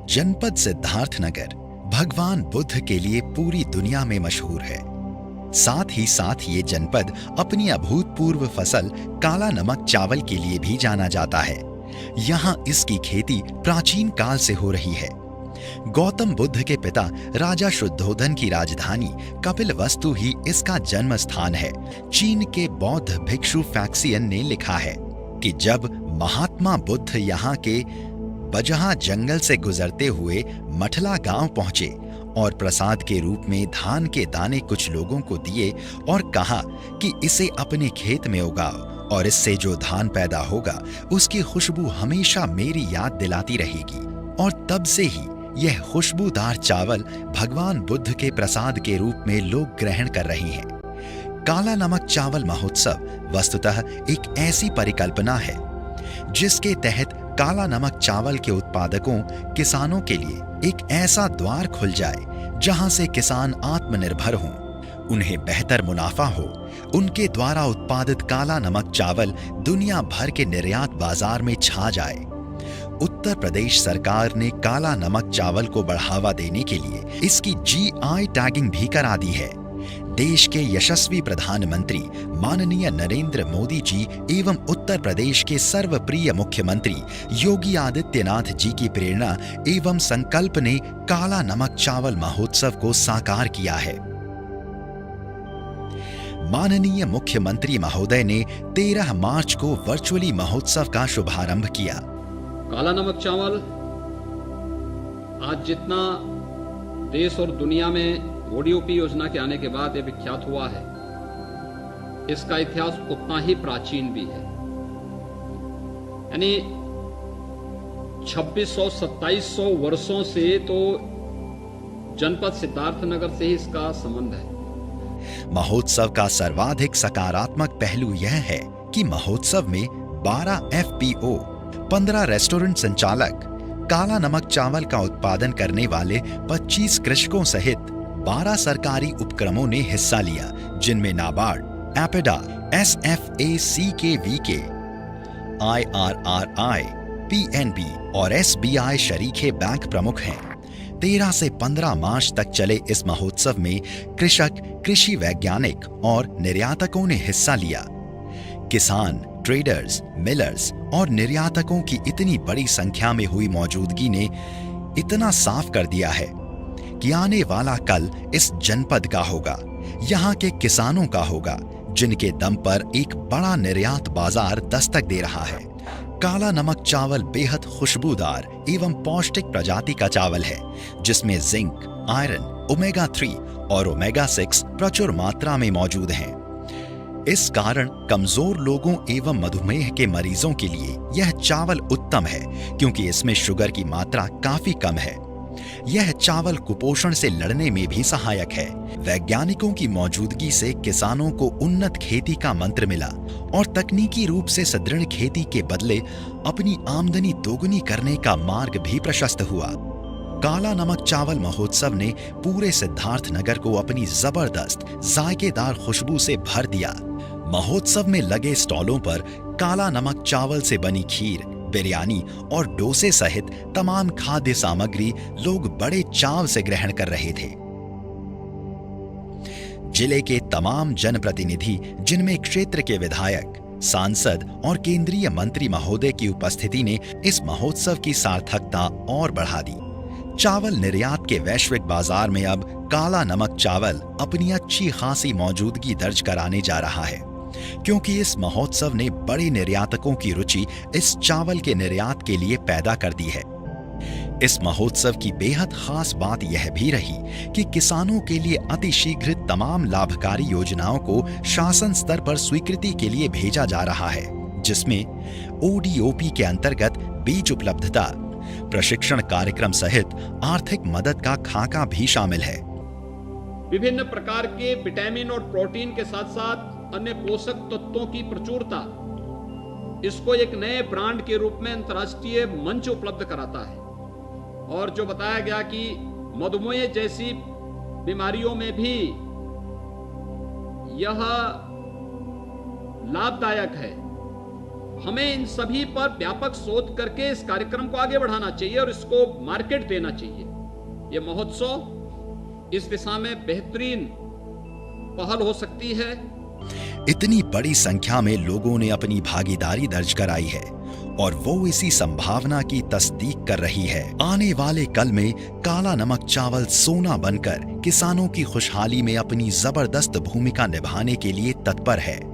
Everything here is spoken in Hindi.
जनपद सिद्धार्थनगर भगवान बुद्ध के लिए पूरी दुनिया में मशहूर है। साथ ही साथ ये जनपद अपनी अभूतपूर्व फसल काला नमक चावल के लिए भी जाना जाता है। यहाँ इसकी खेती प्राचीन काल से हो रही है। गौतम बुद्ध के पिता राजा शुद्धोधन की राजधानी कपिलवस्तु ही इसका जन्म स्थान है। चीन के बौद्ध भिक्षु फैक्सियन ने लिखा है कि जब महात्मा बुद्ध यहाँ के बजहा जंगल से गुजरते हुए मठला गांव पहुंचे और प्रसाद के रूप में धान के दाने कुछ लोगों को दिए और कहा कि इसे अपने खेत में उगाओ और इससे जो धान पैदा होगा उसकी खुशबू हमेशा मेरी याद दिलाती रहेगी। और तब से ही यह खुशबूदार चावल भगवान बुद्ध के प्रसाद के रूप में लोग ग्रहण कर रहे हैं। काला नमक चावल महोत्सव वस्तुतः एक ऐसी परिकल्पना है जिसके तहत काला नमक चावल के उत्पादकों किसानों के लिए एक ऐसा द्वार खुल जाए जहां से किसान आत्मनिर्भर हों, उन्हें बेहतर मुनाफा हो। उनके द्वारा उत्पादित काला नमक चावल दुनिया भर के निर्यात बाजार में छा जाए। उत्तर प्रदेश सरकार ने काला नमक चावल को बढ़ावा देने के लिए इसकी जीआई टैगिंग भी करा दी है। देश के यशस्वी प्रधानमंत्री माननीय नरेंद्र मोदी जी एवं उत्तर प्रदेश के सर्वप्रिय मुख्यमंत्री योगी आदित्यनाथ जी की प्रेरणा एवं संकल्प ने काला नमक चावल महोत्सव को साकार किया है। माननीय मुख्यमंत्री महोदय ने 13 मार्च को वर्चुअली महोत्सव का शुभारंभ किया। काला नमक चावल आज जितना देश और दुनिया में ओडीओपी योजना के आने के बाद यह विख्यात हुआ है, इसका इतिहास उतना ही प्राचीन भी है। यानी 2600-2700 वर्षों से तो जनपद सिद्धार्थनगर से ही इसका संबंध है। महोत्सव का सर्वाधिक सकारात्मक पहलू यह है कि महोत्सव में 12 एफपीओ, 15 रेस्टोरेंट संचालक, काला नमक चावल का उत्पादन करने वाले 25 कृषकों सहित 12 सरकारी उपक्रमों ने हिस्सा लिया, जिनमें NABARD, APEDA, SFACKVK, IRRI, PNB और SBI शरीके बैंक प्रमुख हैं। 13 से 15 मार्च तक चले इस महोत्सव में कृषक, कृषि वैज्ञानिक और निर्यातकों ने हिस्सा लिया। किसान, ट्रेडर्स, मिलर्स और निर्यातकों की इतनी बड़ी संख्या में हुई मौजूदगी ने इतना साफ कर दिया है कि आने वाला कल इस जनपद का होगा, यहाँ के किसानों का होगा, जिनके दम पर एक बड़ा निर्यात बाजार दस्तक दे रहा है। काला नमक चावल बेहद खुशबूदार एवं पौष्टिक प्रजाति का चावल है, जिसमें जिंक, आयरन, ओमेगा 3 और ओमेगा 6 प्रचुर मात्रा में मौजूद हैं। इस कारण कमजोर लोगों एवं मधुमेह के मरीजों के लिए यह चावल उत्तम है, क्योंकि इसमें शुगर की मात्रा काफी कम है। यह चावल कुपोषण से लड़ने में भी सहायक है। वैज्ञानिकों की मौजूदगी से किसानों को उन्नत खेती का मंत्र मिला और तकनीकी रूप से सुदृढ़ खेती के बदले अपनी आमदनी दोगुनी करने का मार्ग भी प्रशस्त हुआ। काला नमक चावल महोत्सव ने पूरे सिद्धार्थनगर को अपनी जबरदस्त जायकेदार खुशबू से भर दिया। महोत्सव में लगे स्टॉलों पर काला नमक चावल से बनी खीर, बिरयानी और डोसे सहित तमाम खाद्य सामग्री लोग बड़े चाव से ग्रहण कर रहे थे। जिले के तमाम जनप्रतिनिधि, जिनमें क्षेत्र के विधायक, सांसद और केंद्रीय मंत्री महोदय की उपस्थिति ने इस महोत्सव की सार्थकता और बढ़ा दी। चावल निर्यात के वैश्विक बाजार में अब काला नमक चावल अपनी अच्छी खासी मौजूदगी दर्ज कराने जा रहा है, क्योंकि इस महोत्सव ने बड़े निर्यातकों की रुचि इस चावल के निर्यात के लिए पैदा कर दी है। इस महोत्सव की बेहद खास बात यह भी रही कि किसानों के लिए अतिशीघ्र तमाम लाभकारी योजनाओं को शासन स्तर पर स्वीकृति के लिए भेजा जा रहा है, जिसमें ओडीओपी के अंतर्गत बीज उपलब्धता, प्रशिक्षण कार्यक्रम सहित आर्थिक मदद का खाका भी शामिल है। विभिन्न प्रकार के विटामिन और प्रोटीन के साथ साथ अन्य पोषक तत्वों की प्रचुरता इसको एक नए ब्रांड के रूप में अंतर्राष्ट्रीय मंच उपलब्ध कराता है। और जो बताया गया कि मधुमेह जैसी बीमारियों में भी यह लाभदायक है। हमें इन सभी पर व्यापक शोध करके इस कार्यक्रम को आगे बढ़ाना चाहिए और इसको मार्केट देना चाहिए। ये महोत्सव इस दिशा में बेहतरीन पहल हो सकती है। इतनी बड़ी संख्या में लोगों ने अपनी भागीदारी दर्ज कराई है और वो इसी संभावना की तस्दीक कर रही है। आने वाले कल में काला नमक चावल सोना बनकर किसानों की खुशहाली में अपनी जबरदस्त भूमिका निभाने के लिए तत्पर है।